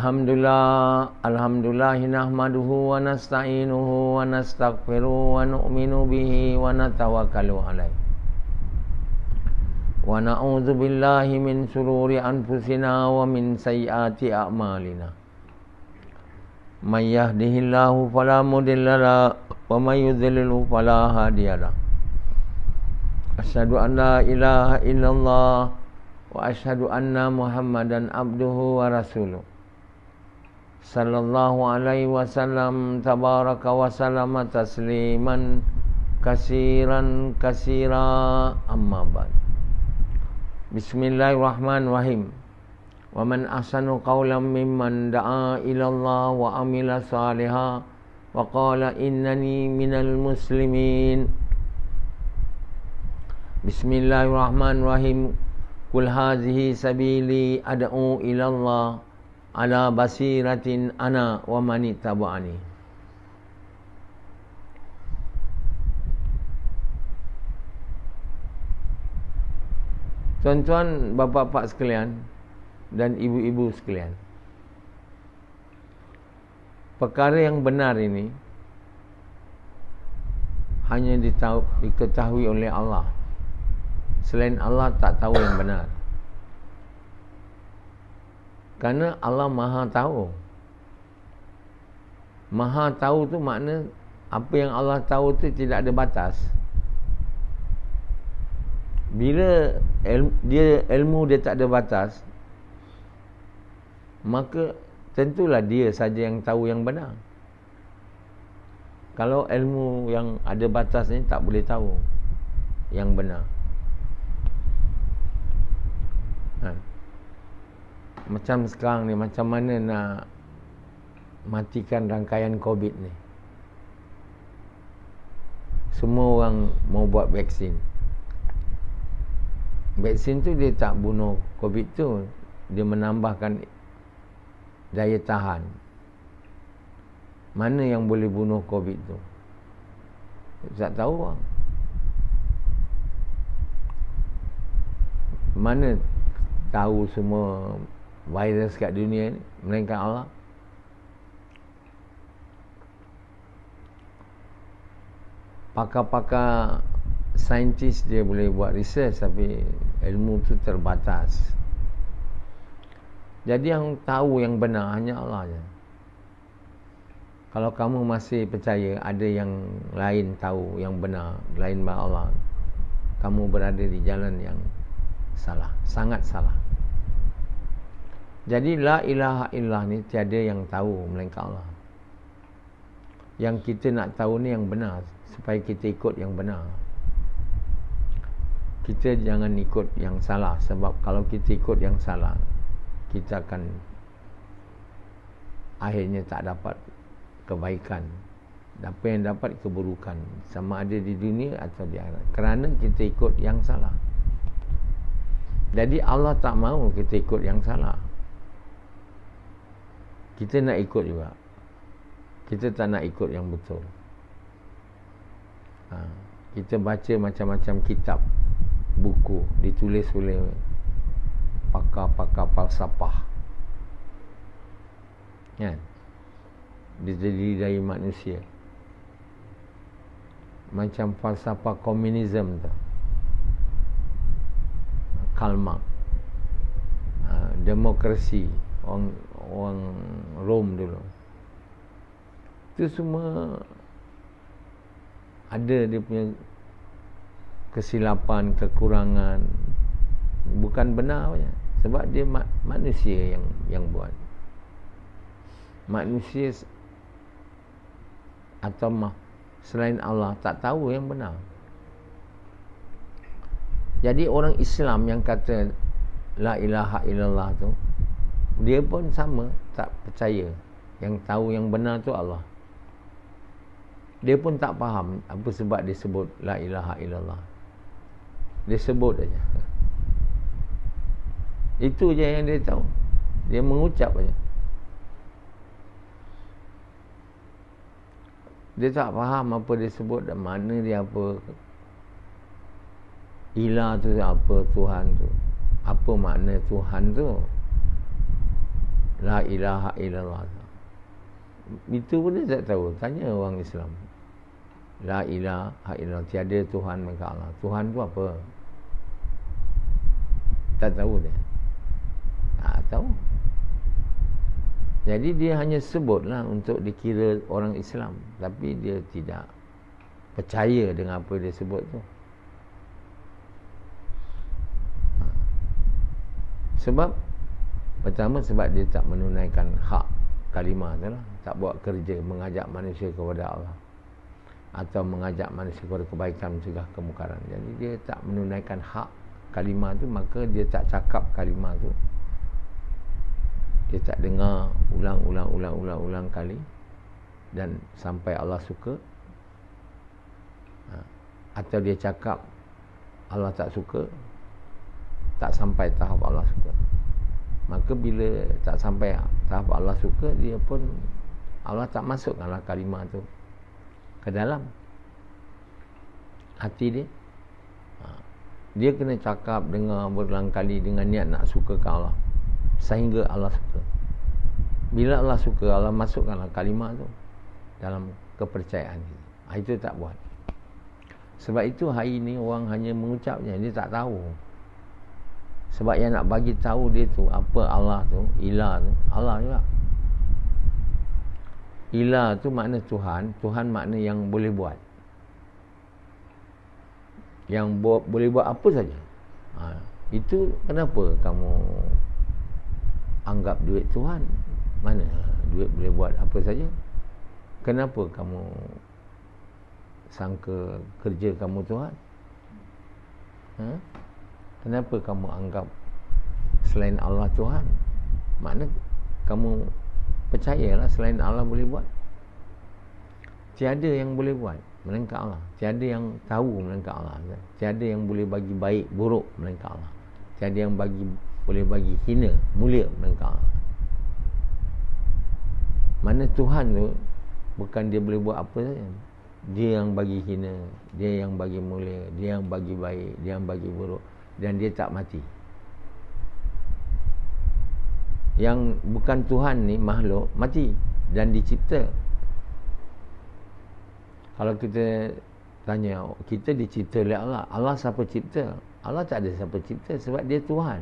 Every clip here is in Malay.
Alhamdulillah nahmaduhu wa nasta'inuhu wa nastaghfiruhu wa nu'minu bihi wa natawakkalu alaihi. Wa na'udzu billahi min shururi anfusina wa min sayyiati a'malina. May yahdihillahu fala mudilla lahu wa may yudlilhu fala hadiya lahu. Asyhadu an la ilaha illallah wa asyhadu anna Muhammadan abduhu wa rasuluh. Sallallahu alaihi wasallam tabaraka wa sallama tasliman kasiran kasira amma ba'd. Bismillahirrahmanirrahim. Wa man ahsanu qawlan mimman da'a ila Allah wa amila salihan wa qala innani minal muslimin. Bismillahirrahmanirrahim. Qul hazihi sabili ad'u ila Allah ala basiratin ana wa man ittaba'ani. Tuan-tuan, bapa-bapa sekalian dan ibu-ibu sekalian, perkara yang benar ini hanya diketahui oleh Allah. Selain Allah tak tahu yang benar. Kerana Allah Maha tahu. Maha tahu tu makna apa yang Allah tahu tu tidak ada batas. Bila ilmu dia tak ada batas, maka tentulah dia saja yang tahu yang benar. Kalau ilmu yang ada batas ni tak boleh tahu yang benar. Macam sekarang ni, macam mana nak matikan rangkaian COVID ni? Semua orang mau buat vaksin. Vaksin tu dia tak bunuh COVID tu, dia menambahkan daya tahan. Mana yang boleh bunuh COVID tu? Tak tahu orang. Mana tahu semua virus kat dunia ni melainkan Allah. Pakar-pakar saintis dia boleh buat research, tapi ilmu tu terbatas. Jadi yang tahu yang benar hanya Allah je. Kalau kamu masih percaya ada yang lain tahu yang benar lain daripada Allah, kamu berada di jalan yang salah, sangat salah. Jadi la ilaha illallah ni tiada yang tahu melainkan Allah. Yang kita nak tahu ni yang benar, supaya kita ikut yang benar. Kita jangan ikut yang salah, sebab kalau kita ikut yang salah, kita akan akhirnya tak dapat kebaikan. Apa yang dapat keburukan, sama ada di dunia atau di akhirat, kerana kita ikut yang salah. Jadi Allah tak mahu kita ikut yang salah. Kita nak ikut juga. Kita tak nak ikut yang betul. Kita baca macam-macam kitab, buku ditulis oleh pakar-pakar falsafah, kan? Dia terdiri dari manusia. Macam falsafah komunisme tu, Karl Marx, demokrasi orang Rom dulu. Itu semua ada dia punya kesilapan, kekurangan, bukan benar saja. Sebab dia manusia yang buat. Manusia atau selain Allah tak tahu yang benar. Jadi orang Islam yang kata la ilaha illallah tu, dia pun sama, tak percaya yang tahu yang benar tu Allah. Dia pun tak faham apa sebab dia sebut la ilaha illallah. Dia sebut aja. Itu je yang dia tahu. Dia mengucap aja. Dia tak faham apa dia sebut dan mana dia apa. Ilah tu apa, Tuhan tu. Apa makna Tuhan tu? La ilaha illallah. Itu pun dia tak tahu. Tanya orang Islam. La ilaha illallah. Tiada Tuhan melainkan Allah. Tuhan tu apa? Tak tahu dia. Tak tahu. Jadi dia hanya sebutlah untuk dikira orang Islam. Tapi dia tidak percaya dengan apa dia sebut tu. Sebab pertama sebab dia tak menunaikan hak kalimah tu lah. Tak buat kerja mengajak manusia kepada Allah atau mengajak manusia kepada kebaikan, mencegah kemungkaran. Jadi dia tak menunaikan hak kalimah tu, maka dia tak cakap kalimah tu. Dia tak dengar ulang kali dan sampai Allah suka. Atau dia cakap Allah tak suka, tak sampai tahap Allah suka. Maka bila tak sampai tahap Allah suka, dia pun Allah tak masukkanlah kalimah tu ke dalam hati dia. Dia kena cakap, dengar berulang kali dengan niat nak suka ke Allah sehingga Allah suka. Bila Allah suka, Allah masukkanlah kalimah tu dalam kepercayaan dia. Itu tak buat. Sebab itu hari ni orang hanya mengucapnya, dia tak tahu. Sebab yang nak bagi tahu dia tu apa Allah tu, ilah tu, Allah juga. Ilah tu makna Tuhan, Tuhan makna yang boleh buat. Yang boleh buat apa saja. Itu kenapa kamu anggap duit Tuhan? Mana duit boleh buat apa saja? Kenapa kamu sangka kerja kamu Tuhan? Kenapa kamu anggap selain Allah Tuhan? Makna kamu percayalah selain Allah boleh buat. Tiada yang boleh buat melainkan Allah. Tiada yang tahu melainkan Allah. Tiada yang boleh bagi baik buruk melainkan Allah. Tiada yang boleh bagi hina mulia melainkan Allah. Mana Tuhan tu bukan dia boleh buat apa saja. Dia yang bagi hina, dia yang bagi mulia, dia yang bagi baik, dia yang bagi buruk, dan dia tak mati. Yang bukan Tuhan ni makhluk mati dan dicipta. Kalau kita tanya, kita dicipta oleh Allah. Allah siapa cipta? Allah tak ada siapa cipta sebab dia Tuhan.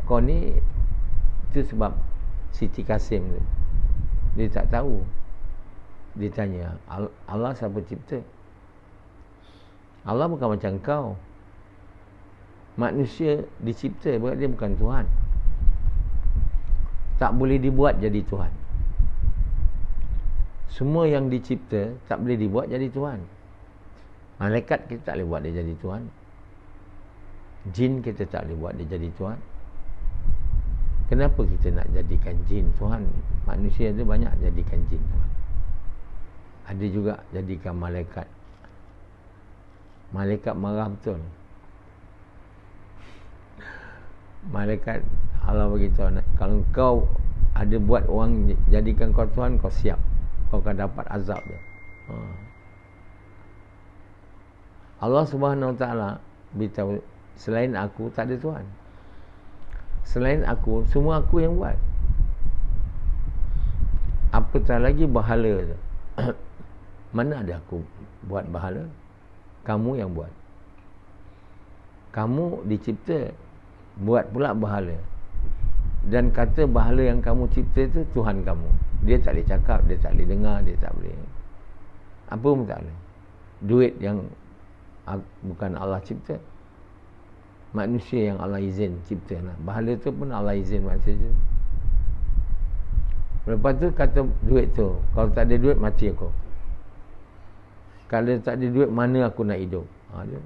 Kau ni, itu sebab Siti Kasim tu, dia tak tahu. Dia tanya, Allah siapa cipta? Allah bukan macam kau. Manusia dicipta, sebab dia bukan Tuhan. Tak boleh dibuat jadi Tuhan. Semua yang dicipta tak boleh dibuat jadi Tuhan. Malaikat kita tak boleh buat dia jadi Tuhan. Jin kita tak boleh buat dia jadi Tuhan. Kenapa kita nak jadikan jin Tuhan? Manusia tu banyak jadikan jin Tuhan. Ada juga jadikan malaikat. Malaikat marah betul. Malaikat Allah beritahu, kalau kau ada buat orang jadikan kau Tuhan, kau siap, kau akan dapat azab dia. Allah Subhanahu Wa Taala beritahu, selain aku tak ada Tuhan. Selain aku, semua aku yang buat. Apatah lagi berhala tu. Mana ada aku buat berhala? Kamu yang buat. Kamu dicipta, buat pula berhala. Dan kata berhala yang kamu cipta tu Tuhan kamu. Dia tak boleh cakap, dia tak boleh dengar, dia tak boleh apa pun tak boleh. Duit yang bukan Allah cipta, manusia yang Allah izin cipta lah. Berhala tu pun Allah izin buat saja. Lepas tu kata duit tu, kalau tak ada duit mati aku. Kalau tak ada duit mana aku nak hidup? Dia.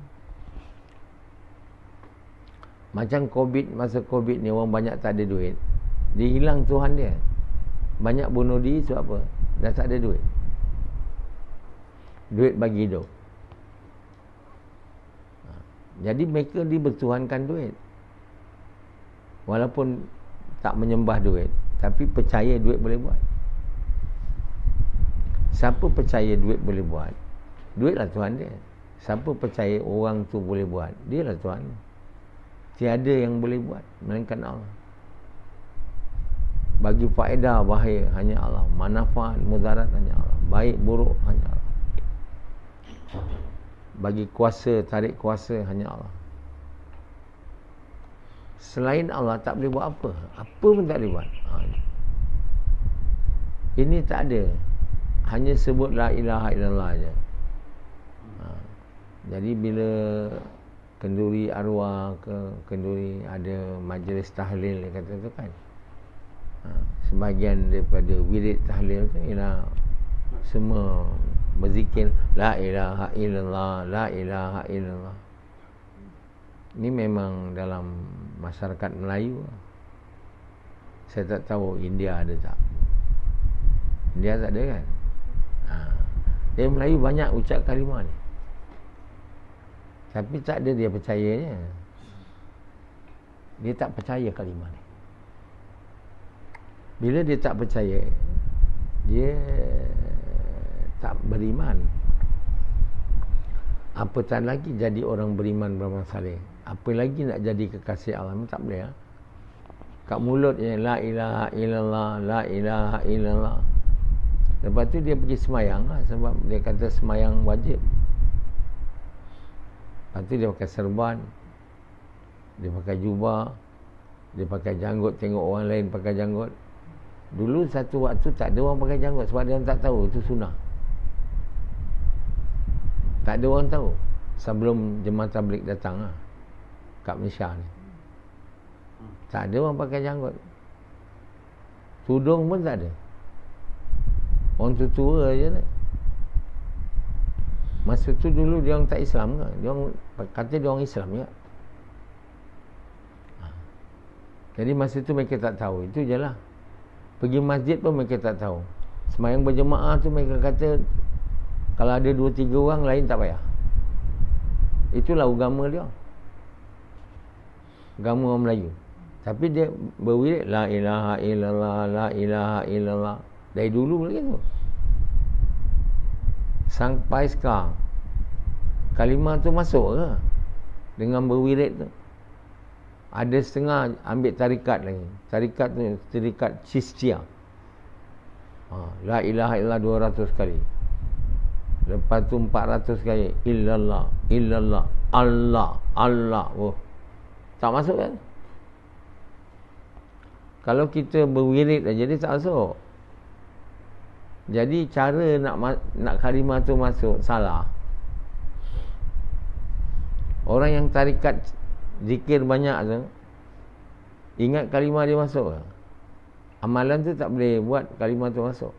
Macam COVID, masa COVID ni orang banyak tak ada duit, dia hilang Tuhan dia. Banyak bunuh diri sebab apa? Dah tak ada duit. Duit bagi hidup. Jadi mereka dibertuhankan duit. Walaupun tak menyembah duit, tapi percaya duit boleh buat. Siapa percaya duit boleh buat, duitlah Tuhan dia. Siapa percaya orang tu boleh buat, dialah Tuhan. Tiada yang boleh buat melainkan Allah. Bagi faedah, bahaya hanya Allah. Manfaat, mudarat hanya Allah. Baik, buruk hanya Allah. Bagi kuasa, tarik kuasa hanya Allah. Selain Allah tak boleh buat apa. Apa pun tak boleh buat. Ini tak ada. Hanya sebut la ilaha illallah je. Jadi bila kenduri arwah ke kenduri ada majlis tahlil dia kata tu kan, sebahagian daripada wirid tahlil tu ialah semua berzikir la ilaha illallah, la ilaha illallah. Ini memang dalam masyarakat Melayu. Saya tak tahu India ada tak. India tak ada kan. Melayu banyak ucap kalimah ni, tapi tak ada dia percayanya. Dia tak percaya kalimah ni. Bila dia tak percaya, dia tak beriman. Apatah lagi jadi orang beriman beramal saleh. Apa lagi nak jadi kekasih Allah? Tak boleh. Kat mulutnya la ilaha illallah, la ilaha illallah. Lepas tu dia pergi semayang sebab dia kata semayang wajib. Lepas tu dia pakai serban, dia pakai jubah, dia pakai janggut, tengok orang lain pakai janggut. Dulu satu waktu tak ada orang pakai janggut sebab dia orang tak tahu itu sunnah. Tak ada orang tahu sebelum jemaah tabligh datang kat Malaysia ni. Tak ada orang pakai janggut. Tudung pun tak ada. Orang tua je ni. Masa tu dulu dia orang tak Islam ke? Dia orang kata dia orang Islam juga. Jadi masa tu mereka tak tahu. Itu je lah. Pergi masjid pun mereka tak tahu. Semayang berjemaah tu mereka kata kalau ada 2-3 orang lain tak payah. Itulah agama dia. Agama orang Melayu. Tapi dia berwirid la ilaha illallah, la ilaha illallah. Dari dulu lagi tu. Sampai sekarang kalimah tu masuk ke? Dengan berwirid tu. Ada setengah ambil tarikat lagi. Tarikat tu tarikat Chistiyah. La ilaha illallah 200 kali. Lepas tu 400 kali illallah, illallah, Allah, Allah. Tak masuk kan? Kalau kita berwirid aja dia tak masuk. Jadi cara nak kalimah tu masuk salah. Orang yang tarikat zikir banyak tu ingat kalimah dia masuk ke? Amalan tu tak boleh buat kalimah tu masuk.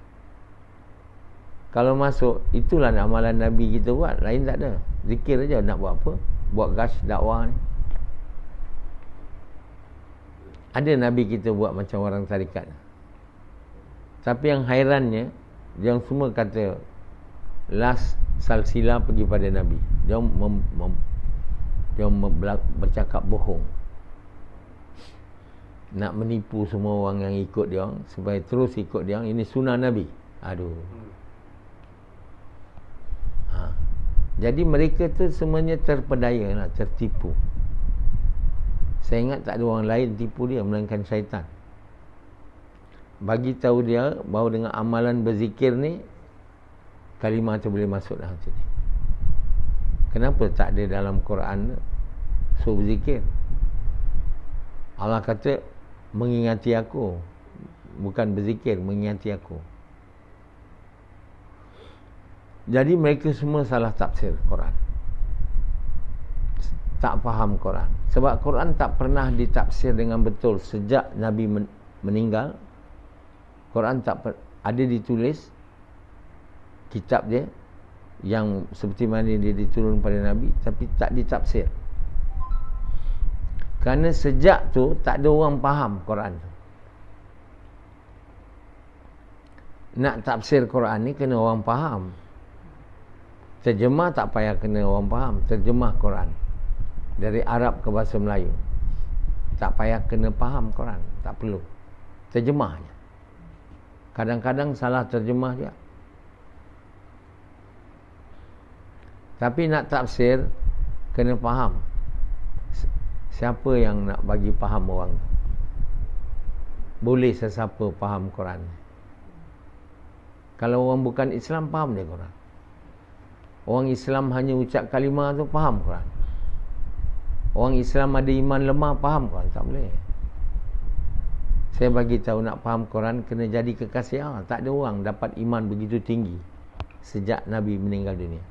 Kalau masuk, itulah amalan Nabi kita buat. Lain tak ada. Zikir aja nak buat apa? Buat gash dakwah ni. Ada Nabi kita buat macam orang tarikat. Tapi yang hairannya, yang semua kata last salsila pergi pada Nabi. Dia bercakap bohong. Nak menipu semua orang yang ikut dia supaya terus ikut dia. Ini sunnah Nabi. Aduh. Jadi mereka tu semuanya terpedaya lah, tertipu. Saya ingat tak ada orang lain tipu dia melainkan syaitan. Bagi tahu dia bahawa dengan amalan berzikir ni kalimah tu boleh masuk dalam hati ni. Kenapa tak ada dalam Quran suruh berzikir? Allah kata mengingati aku, bukan berzikir, mengingati aku. Jadi mereka semua salah tafsir Quran. Tak faham Quran. Sebab Quran tak pernah ditafsir dengan betul sejak Nabi meninggal. Quran tak ada ditulis kitab dia yang seperti mana dia diturun pada Nabi, tapi tak ditafsir. Kerana sejak tu tak ada orang faham Quran tu. Nak tafsir Quran ni kena orang faham. Terjemah tak payah kena orang faham. Terjemah Quran dari Arab ke bahasa Melayu tak payah kena faham Quran. Tak perlu. Terjemah je. Kadang-kadang salah terjemah juga. Tapi nak tafsir kena faham. Siapa yang nak bagi faham orang tu? boleh sesiapa faham Quran. Kalau orang bukan Islam, faham dia Quran. Orang Islam hanya ucap kalimah tu, faham Quran. Orang Islam ada iman lemah, faham Quran. Tak boleh. Saya bagi tahu, nak faham Quran kena jadi kekasih Allah. Tak ada orang dapat iman begitu tinggi sejak Nabi meninggal dunia.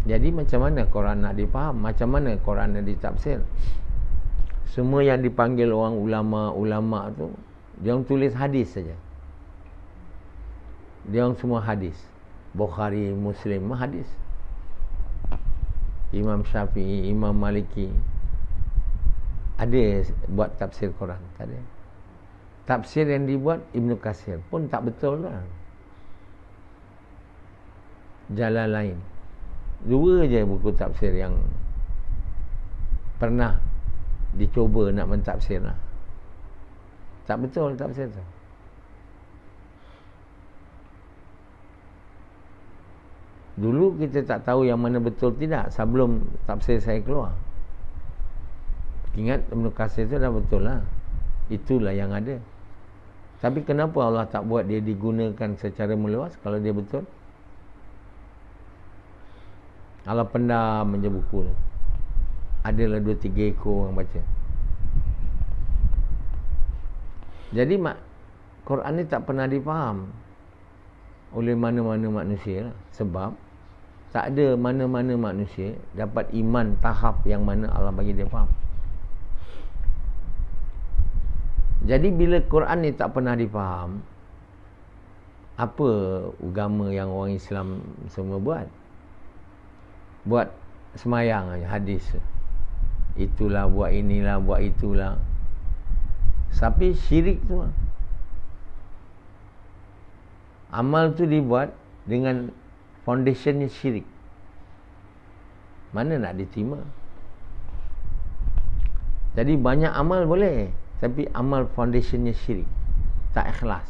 Jadi macam mana Quran nak dipaham? Macam mana Quran nak ditafsir? Semua yang dipanggil orang ulama-ulama tu, dia orang tulis hadis saja. Dia orang semua hadis. Bukhari, Muslim, hadis. Imam Syafi'i, Imam Maliki ada buat tafsir Quran? Tak ada. Tafsir yang dibuat Ibnu Katsir pun tak betul lah. Jalalain, 2 je buku tafsir yang pernah dicuba nak mentafsir lah. Tak betul tafsir tu. Dulu kita tak tahu yang mana betul tidak sebelum tafsir saya keluar. Ingat Ibnu Katsir tu dah betul lah. Itulah yang ada. Tapi kenapa Allah tak buat dia digunakan secara meluas kalau dia betul? Allah pendam je buku tu. Adalah 2-3 ekor orang baca. Jadi Quran ni tak pernah difaham oleh mana-mana manusia lah. Sebab tak ada mana-mana manusia dapat iman tahap yang mana Allah bagi dia faham. Jadi bila Quran ni tak pernah difaham, apa agama yang orang Islam semua buat? Buat semayang aja, hadis. Itulah, buat inilah, buat itulah. Tapi syirik tu, amal tu dibuat dengan foundationnya syirik. Mana nak diterima? Jadi banyak amal boleh, tapi amal foundationnya syirik, tak ikhlas.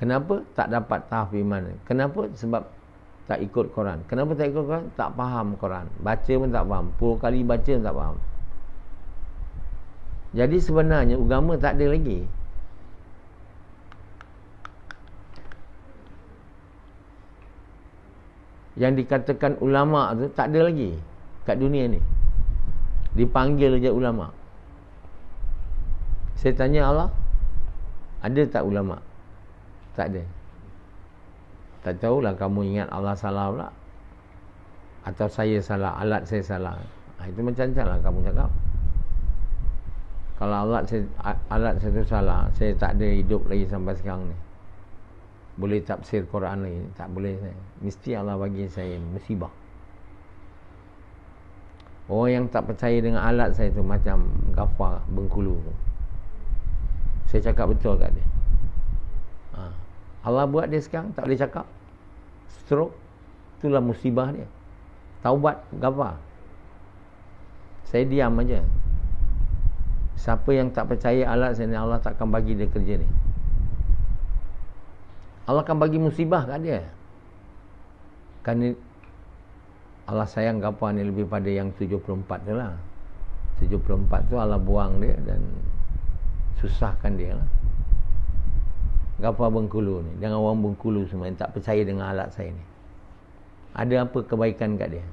Kenapa tak dapat tahap iman? Kenapa? Sebab tak ikut Quran. Kenapa tak ikut Quran? Tak faham Quran. Baca pun tak faham. 10 kali baca pun tak faham. Jadi sebenarnya agama tak ada lagi. Yang dikatakan ulama tu tak ada lagi kat dunia ni. Dipanggil je ulama. Saya tanya Allah, ada tak ulama? Tak ada. Tak tahulah kamu ingat Allah salah pula, atau saya salah, alat saya salah. Itu macam-macam lah kamu cakap. Kalau alat saya tu salah, saya tak ada hidup lagi sampai sekarang ni. Boleh tafsir Quran lagi? Tak boleh saya. Mesti Allah bagi saya musibah. Orang yang tak percaya dengan alat saya tu macam Ghaffar Bengkulu tu. Saya cakap betul kat dia. Allah buat dia sekarang tak boleh cakap. Stroke, itulah musibah dia. Taubat Ghaffar. Saya diam aja. Siapa yang tak percaya alat saya ni, Allah takkan bagi dia kerja ni. Allah akan bagi musibah kat dia. Kerana Allah sayang Ghaffar ni lebih pada yang 74 tu lah. 74 tu Allah buang dia dan susahkan dia lah. Ghaffar Bengkulu ni, dengan orang Bengkulu semua yang tak percaya dengan alat saya ni, ada apa kebaikan kat dia?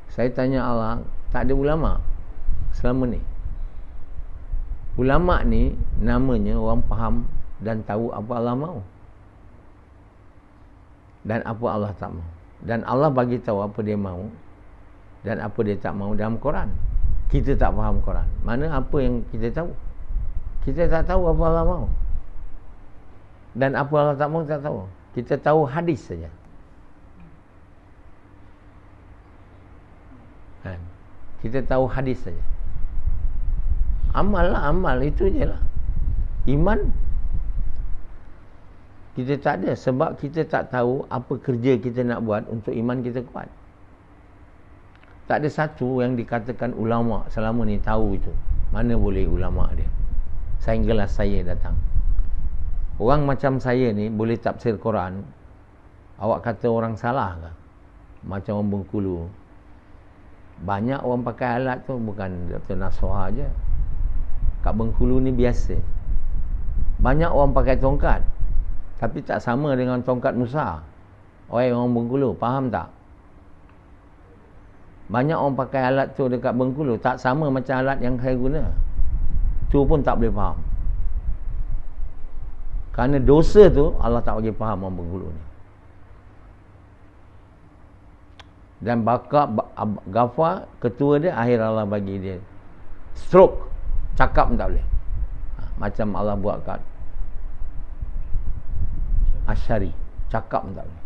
Saya tanya Allah, tak ada ulama selama ni. Ulama ni namanya orang faham dan tahu apa Allah mahu dan apa Allah tak mahu. Dan Allah bagi tahu apa dia mahu dan apa dia tak mahu dalam Quran. Kita tak faham Quran. Mana apa yang kita tahu? Kita tak tahu apa Allah mahu. Dan apa Allah tak mahu, tak tahu. Kita tahu hadis saja. Kan? Kita tahu hadis saja. Amal lah, amal. Itu je lah. Iman kita tak ada. Sebab kita tak tahu apa kerja kita nak buat untuk iman kita kuat. Tak ada satu yang dikatakan ulama selama ni tahu itu. Mana boleh ulama dia? Sehinggalah saya datang. Orang macam saya ni boleh tafsir Quran. Awak kata orang salah ke? Macam orang Bengkulu. Banyak orang pakai alat tu, bukan Dr. Nasrah je. Kat Bengkulu ni biasa. Banyak orang pakai tongkat, tapi tak sama dengan tongkat Musa. Orang Bengkulu, faham tak? Banyak orang pakai alat tu dekat Bengkulu, tak sama macam alat yang saya guna. Tu pun tak boleh faham. Kerana dosa tu Allah tak bagi faham orang Bengkulu ni. Dan bakar Ghaffar, ketua dia, akhir Allah bagi dia stroke, cakap pun tak boleh. Macam Allah buat kat Asy'ari, cakap pun tak boleh.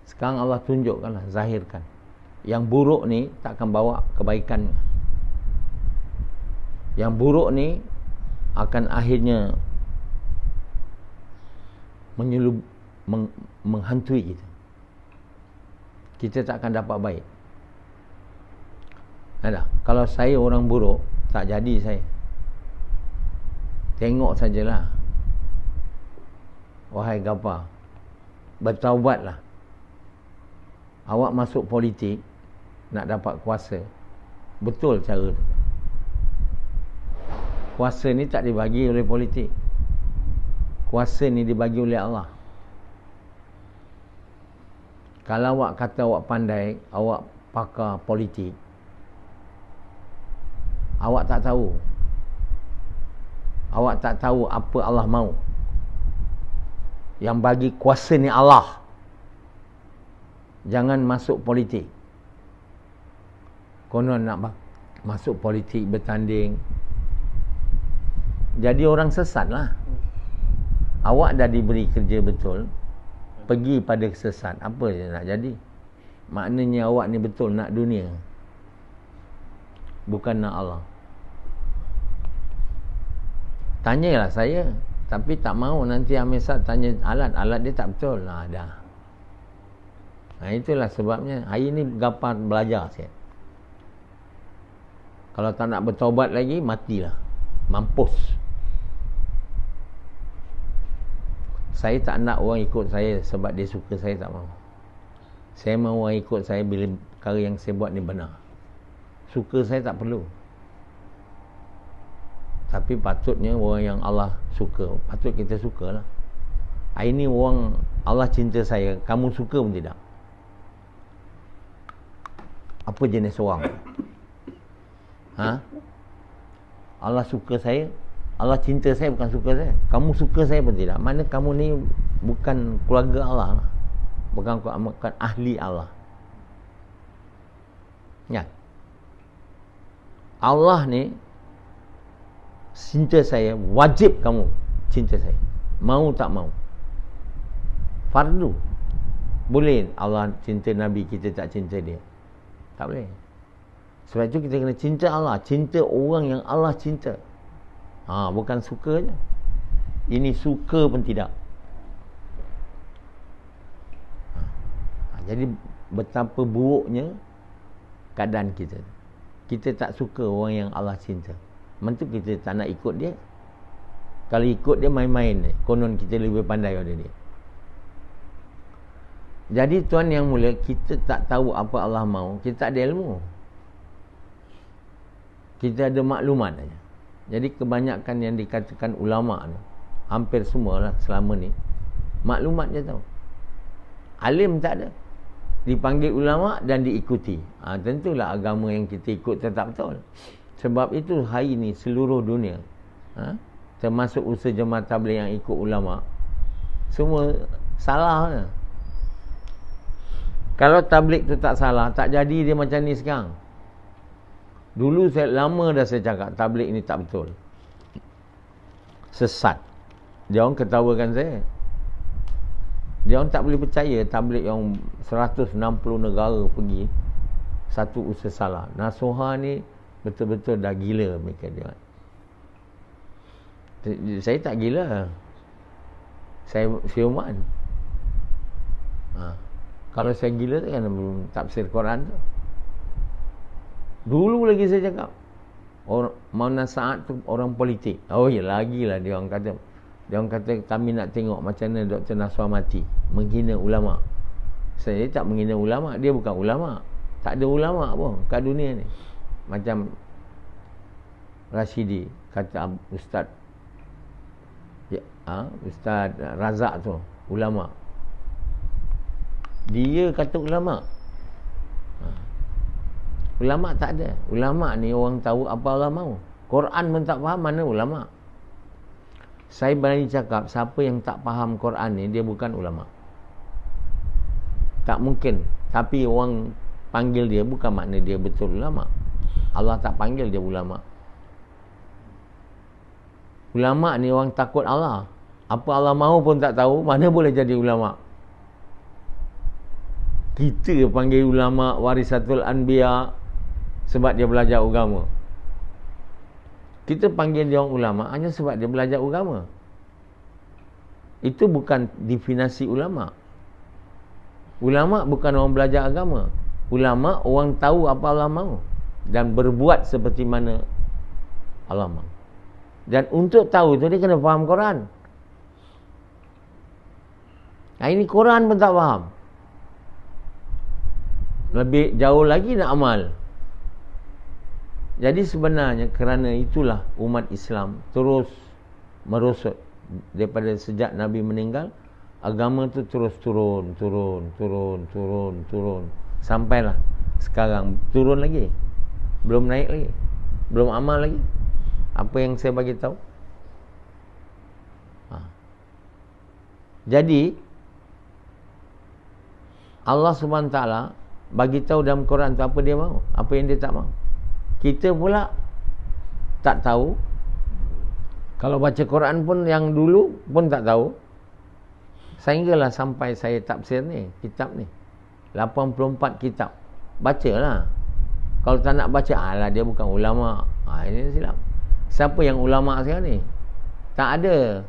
Sekarang Allah tunjukkanlah, zahirkan. Yang buruk ni takkan bawa kebaikan. Yang buruk ni akan akhirnya menghantui kita. Kita tak akan dapat baik. Ada. Kalau saya orang buruk, tak jadi saya. Tengok sajalah. Wahai Ghaffar, bertaubatlah. Awak masuk politik nak dapat kuasa. Betul cara tu. Kuasa ni tak dibagi oleh politik. Kuasa ni dibagi oleh Allah. Kalau awak kata awak pandai, awak pakar politik, awak tak tahu. Awak tak tahu apa Allah mahu. Yang bagi kuasa ni Allah. Jangan masuk politik. Konon nak masuk politik, bertanding, jadi orang sesat lah. Awak dah diberi kerja betul, pergi pada sesat, apa je nak jadi? Maknanya awak ni betul nak dunia, bukan nak Allah. Tanyalah saya, tapi tak mau nanti Amisat tanya alat dia tak betul. Dah. Itulah sebabnya hari ni Ghaffar belajar saya. Kalau tak nak bertaubat lagi, matilah. Mampus. Saya tak nak orang ikut saya sebab dia suka saya, tak mahu. Saya mahu orang ikut saya bila perkara yang saya buat ni benar. Suka saya tak perlu. Tapi patutnya orang yang Allah suka, patut kita sukalah. Hari ni orang Allah cinta saya, kamu suka pun tidak. Apa jenis orang? Allah suka saya, Allah cinta saya, bukan suka saya. Kamu suka saya pun tidak. Mana kamu ni bukan keluarga Allah lah. Bukan ahli Allah. Ya. Allah ni cinta saya, wajib kamu cinta saya. Mau tak mau. Fardu. Boleh Allah cinta Nabi, kita tak cinta dia? Tak boleh. Sebab itu kita kena cinta Allah, cinta orang yang Allah cinta. Bukan suka je. Ini suka pun tidak. Jadi betapa buruknya keadaan kita. Kita tak suka orang yang Allah cinta. Tentu kita tak nak ikut dia. Kalau ikut dia main-main, konon kita lebih pandai daripada dia. Jadi tuan yang mulia, kita tak tahu apa Allah mahu, kita tak ada ilmu. Kita ada maklumat saja. Jadi kebanyakan yang dikatakan ulama ni, hampir semualah selama ni, maklumat je tahu. Alim tak ada. Dipanggil ulama dan diikuti. Tentulah agama yang kita ikut tetap betul. Sebab itu hari ni seluruh dunia, termasuk usaha jemaah tabligh yang ikut ulama, semua salah. Kalau tabligh tu tak salah, tak jadi dia macam ni sekarang. Dulu lama dah saya cakap tabligh ni tak betul, sesat. Dia orang ketawakan saya. Dia orang tak boleh percaya tabligh yang 160 negara pergi, satu usaha salah. Nasuha ni betul-betul dah gila mereka dia. Saya tak gila. Saya firman. Kalau saya gila tu kan belum tafsir Quran tu. Dulu lagi saya cakap Mauna Sa'ad tu orang politik. Oh ya, lagilah dia orang kata kami nak tengok macam mana Dr. Nasrah mati, menghina ulama. Saya tak menghina ulama. Dia bukan ulama. Tak ada ulama pun kat dunia ni. Macam Rashidi kata Ustaz Ustaz Razak tu, ulama. Dia kata ulama. Ulama tak ada. Ulama ni orang tahu apa Allah mahu. Quran pun tak faham, mana ulama. Saya berani cakap, siapa yang tak faham Quran ni, dia bukan ulama. Tak mungkin. Tapi orang panggil dia, bukan makna dia betul ulama. Allah tak panggil dia ulama. Ulama ni orang takut Allah. Apa Allah mahu pun tak tahu, mana boleh jadi ulama. Kita panggil ulama warisatul anbiya sebab dia belajar agama. Kita panggil dia orang ulama hanya sebab dia belajar agama. Itu bukan definisi ulama. Ulama bukan orang belajar agama. Ulama orang tahu apa Allah mahu dan berbuat seperti mana Allah mahu. Dan untuk tahu tu dia kena faham Quran. Nah, ini Quran pun tak faham. Lebih jauh lagi nak amal. Jadi sebenarnya kerana itulah umat Islam terus merosot. Daripada sejak Nabi meninggal, agama tu terus turun. Sampailah sekarang turun lagi. Belum naik lagi. Belum amal lagi. Apa yang saya bagi tahu. Jadi Allah SWT bagi tahu dalam Quran tu apa dia mahu, apa yang dia tak mahu. Kita pula tak tahu. Kalau baca Quran pun yang dulu pun tak tahu. Sehinggalah sampai saya tafsir ni, kitab ni. 84 kitab. Bacalah. Kalau tak nak baca, alah dia bukan ulama. Ini silap. Siapa yang ulama sekarang ni? Tak ada.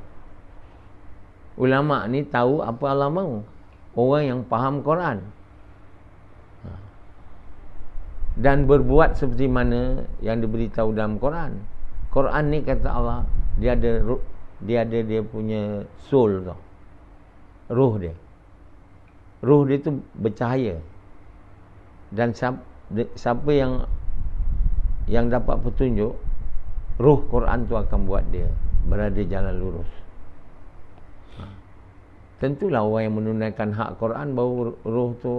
Ulama ni tahu apa Allah mahu. Orang yang faham Quran. Dan berbuat seperti mana yang diberitahu dalam Quran. Quran ni kata Allah, dia ada dia punya soul tau. Ruh dia. Ruh dia tu bercahaya. Dan siapa yang dapat petunjuk, ruh Quran tu akan buat dia berada jalan lurus. Tentulah orang yang menunaikan hak Quran baru ruh tu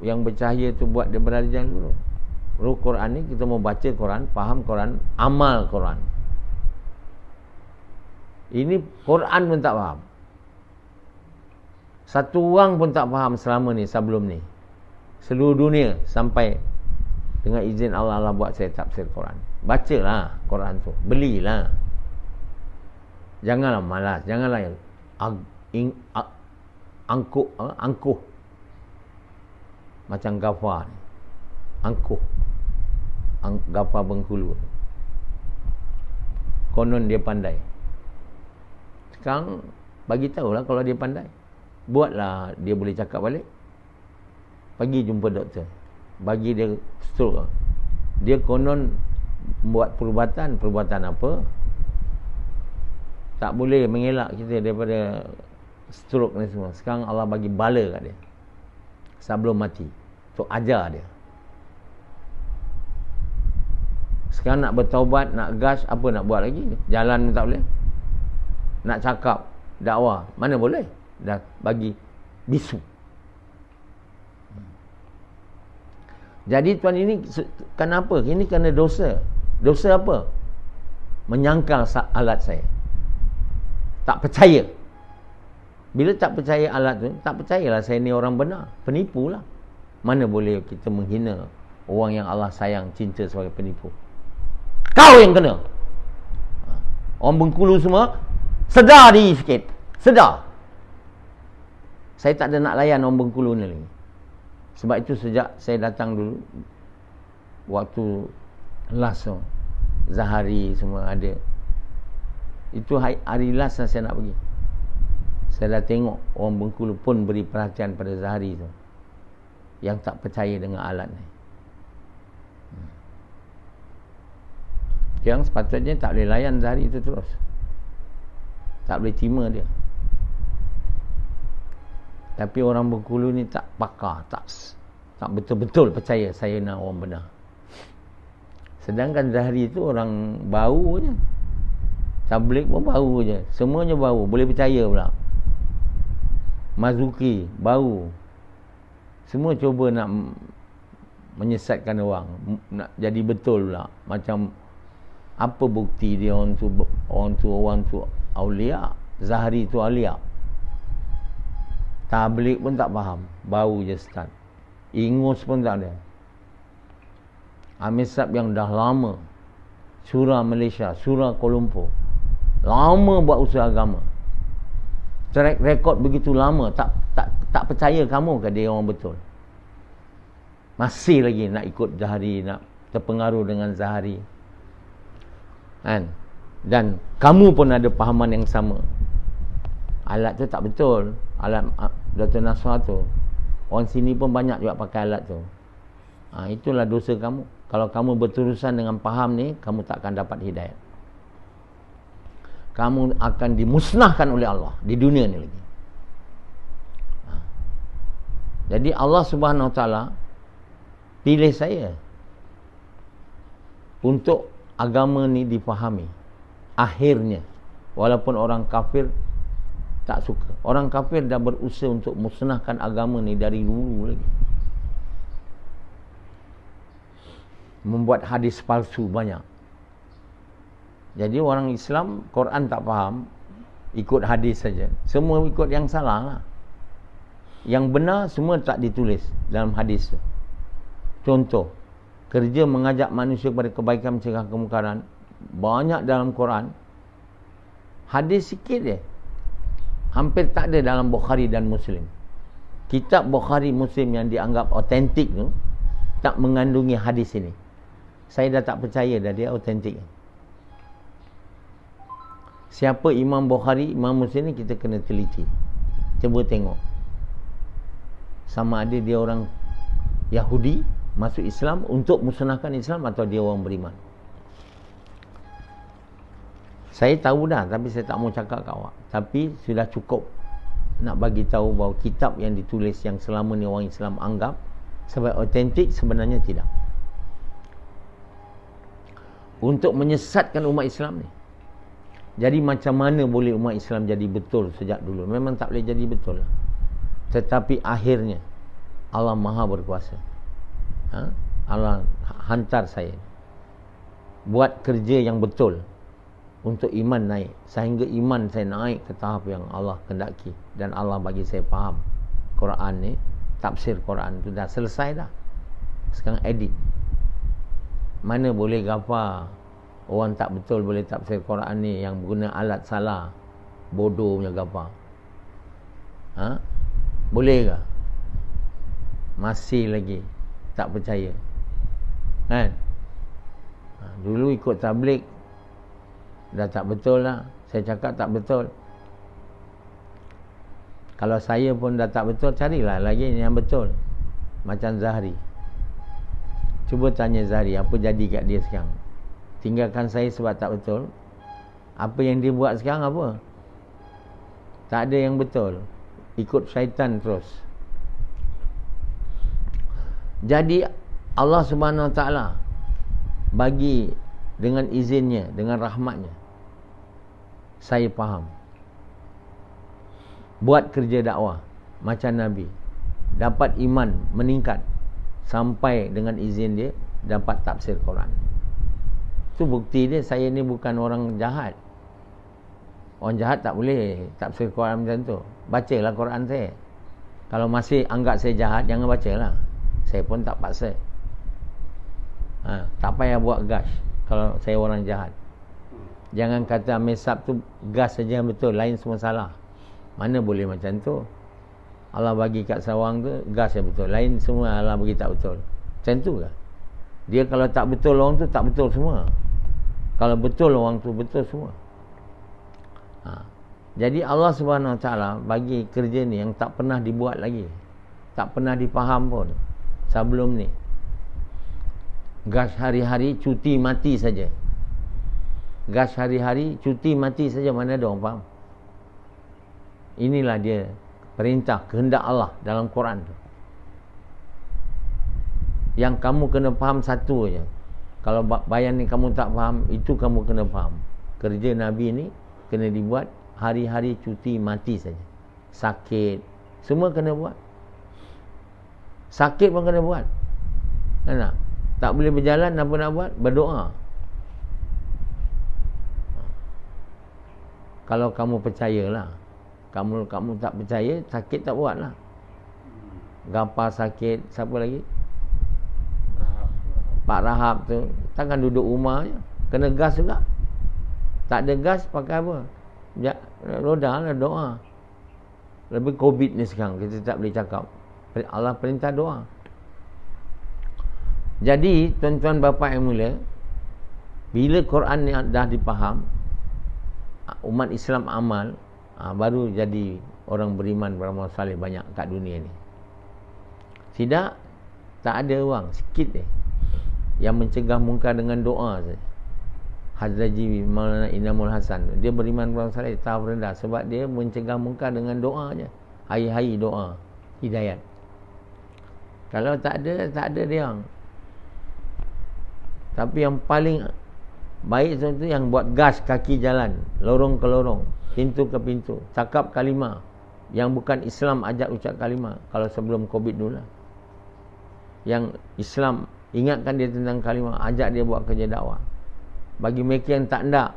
yang bercahaya tu buat dia berada jalan lurus. Ruh Quran ni kita mau baca Quran, faham Quran, amal Quran. Ini Quran pun tak faham. Satu orang pun tak faham selama ni, sebelum ni. Seluruh dunia sampai dengan izin Allah, Allah buat saya tafsir Quran. Bacalah Quran tu, belilah. Janganlah malas, janganlah angkuh macam Ghafar ni. Angkuh Ghafar Bengkulu. Konon dia pandai. Sekarang bagi tahulah kalau dia pandai. Buatlah dia boleh cakap balik. Pergi jumpa doktor. Bagi dia stroke. Dia konon buat perubatan apa? Tak boleh mengelak kita daripada stroke ni semua. Sekarang Allah bagi bala kat dia sebelum mati. Tu ajar dia. Sekarang nak bertaubat, nak gas, apa nak buat lagi? Jalan pun tak boleh. Nak cakap dakwah, mana boleh? Dah bagi bisu. Jadi tuan, ini kenapa? Ini kerana dosa. Dosa apa? Menyangkal alat saya. Tak percaya. Bila tak percaya alat tu, tak percayalah saya ni orang benar. Penipu lah. Mana boleh kita menghina orang yang Allah sayang, cinta sebagai penipu. Kau yang kena. Orang Bengkulu semua sedar diri sikit. Sedar. Saya tak ada nak layan orang Bengkulu ni lagi. Sebab itu sejak saya datang dulu, waktu last tu, Zahari semua ada, itu hari last saya nak pergi. Saya dah tengok orang Bengkulu pun beri perhatian pada Zahari tu, yang tak percaya dengan alat ni. Yang sepatutnya tak boleh layan Zahari itu terus. Tak boleh terima dia. Tapi orang Bengkulu ni tak pakar, tak betul-betul percaya saya nak orang benar. Sedangkan Zahri tu orang bau je. Tabligh pun bau je. Semuanya bau. Boleh percaya pula. Mazuki bau. Semua cuba nak menyesatkan orang, nak jadi betul pula. Macam apa bukti dia orang tu aulia, Zahri tu aulia. Tabligh pun tak faham, bau je start. Ingus pun tak ada. Amisab yang dah lama, Surah Malaysia, Surah Kuala Lumpur, lama buat usaha agama, track record begitu lama, tak percaya kamu ke dia orang betul. Masih lagi nak ikut Zahri, nak terpengaruh dengan Zahri, kan? Dan kamu pun ada pahaman yang sama. Alat tu tak betul. Alat Dr. Nasrah tu, orang sini pun banyak juga pakai alat tu. Itulah dosa kamu. Kalau kamu berterusan dengan faham ni, kamu tak akan dapat hidayah. Kamu akan dimusnahkan oleh Allah di dunia ni lagi. Jadi Allah Subhanahu Wa Taala pilih saya untuk agama ni difahami. Akhirnya, walaupun orang kafir tak suka. Orang kafir dah berusaha untuk musnahkan agama ni dari dulu lagi. Membuat hadis palsu banyak. Jadi orang Islam, Quran tak faham, ikut hadis saja. Semua ikut yang salah lah. Yang benar semua tak ditulis dalam hadis tu. Contoh, kerja mengajak manusia kepada kebaikan, mencegah kemungkaran, banyak dalam Quran. Hadis sikit je. Hampir tak ada dalam Bukhari dan Muslim. Kitab Bukhari Muslim yang dianggap autentik tu tak mengandungi hadis ini. Saya dah tak percaya dah dia autentik. Siapa Imam Bukhari, Imam Muslim ni kita kena teliti. Cuba tengok. Sama ada dia orang Yahudi masuk Islam untuk musnahkan Islam atau dia orang beriman. Saya tahu dah, tapi saya tak mau cakap kat awak. Tapi sudah cukup nak bagi tahu bahawa kitab yang ditulis yang selama ni orang Islam anggap sebagai autentik, sebenarnya tidak. Untuk menyesatkan umat Islam ni. Jadi macam mana boleh umat Islam jadi betul sejak dulu? Memang tak boleh jadi betul lah. Tetapi akhirnya Allah Maha berkuasa. Allah hantar saya buat kerja yang betul untuk iman naik, sehingga iman saya naik ke tahap yang Allah kendaki, dan Allah bagi saya faham Quran ni, tafsir Quran tu dah selesai dah. Sekarang edit. Mana boleh gafar orang tak betul boleh tafsir Quran ni yang guna alat salah, bodoh punya gafar. Boleh ke? Masih lagi tak percaya, kan? Dulu ikut tabligh dah tak betul lah. Saya cakap tak betul. Kalau saya pun dah tak betul, carilah lagi yang betul. Macam Zahri. Cuba tanya Zahri, apa jadi kat dia sekarang? Tinggalkan saya sebab tak betul. Apa yang dia buat sekarang apa? Tak ada yang betul. Ikut syaitan terus. Jadi Allah Subhanahu Wa Taala bagi dengan izinnya, dengan rahmatnya, saya faham. Buat kerja dakwah macam Nabi, dapat iman meningkat, sampai dengan izin dia dapat tafsir Quran. Itu bukti dia saya ni bukan orang jahat. Orang jahat tak boleh tafsir Quran macam tu. Bacalah Quran saya. Kalau masih anggap saya jahat, jangan bacalah. Saya pun tak paksa. Tak payah buat gas kalau saya orang jahat. Jangan kata mesap tu gas saja yang betul, lain semua salah. Mana boleh macam tu? Allah bagi kat sawang tu gas yang betul, lain semua Allah bagi tak betul. Macam tu ke? Dia kalau tak betul orang tu tak betul semua. Kalau betul orang tu betul semua. Jadi Allah Subhanahu Wa Taala bagi kerja ni yang tak pernah dibuat lagi, tak pernah dipaham pun sebelum ni. Gas hari-hari cuti mati saja. Gas hari-hari cuti mati saja, mana ada orang faham? Inilah dia perintah, kehendak Allah dalam Quran tu. Yang kamu kena faham satu je. Kalau bayan ni kamu tak faham, itu kamu kena faham. Kerja Nabi ni kena dibuat hari-hari cuti mati saja. Sakit, semua kena buat. Sakit pun kena buat. Tak? Tak boleh berjalan, apa nak buat? Berdoa. Kalau kamu percayalah. Kamu tak percaya, sakit tak buatlah. Gapar sakit, siapa lagi? Pak Rahab tu takkan duduk rumah je, kena gas juga. Tak ada gas pakai apa? Roda lah, doa. Lebih COVID ni sekarang, kita tak boleh cakap. Allah perintah doa. Jadi tuan-tuan bapa yang mulia, bila Quran ni dah dipaham, umat Islam amal, baru jadi orang beriman, beramal saleh banyak kat dunia ni. Tidak, tak ada orang, sikit je yang mencegah mungkar dengan doa saja. Haji Maulana Inamul Hasan, dia beriman beramal saleh, tahap rendah, sebab dia mencegah mungkar dengan doa je. Hari-hari doa hidayat. Kalau tak ada dia. Tapi yang paling baik tu yang buat gas kaki jalan, lorong ke lorong, pintu ke pintu, cakap kalimah. Yang bukan Islam ajak ucap kalimah. Kalau sebelum COVID dulu lah. Yang Islam ingatkan dia tentang kalimah, ajak dia buat kerja dakwah. Bagi mereka yang tak nak,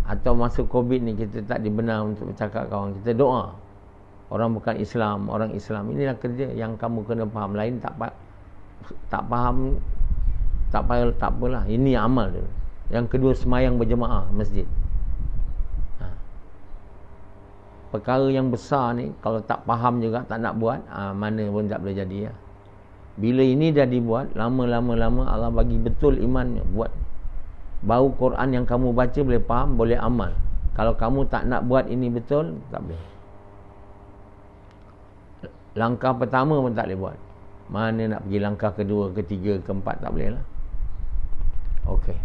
atau masa COVID ni kita tak dibenar untuk bercakap kawan, kita doa. Orang bukan Islam, orang Islam. Inilah kerja yang kamu kena faham. Lain tak faham, tak apalah. Ini amal dulu. Yang kedua, semayang berjemaah masjid. Perkara yang besar ni, kalau tak faham juga, tak nak buat, mana pun tak boleh jadi. Bila ini dah dibuat, lama-lama Allah bagi betul imannya. Buat. Baru Quran yang kamu baca boleh faham, boleh amal. Kalau kamu tak nak buat ini betul, tak boleh. Langkah pertama pun tak boleh buat. Mana nak pergi langkah kedua, ketiga, keempat, tak boleh lah. Okey.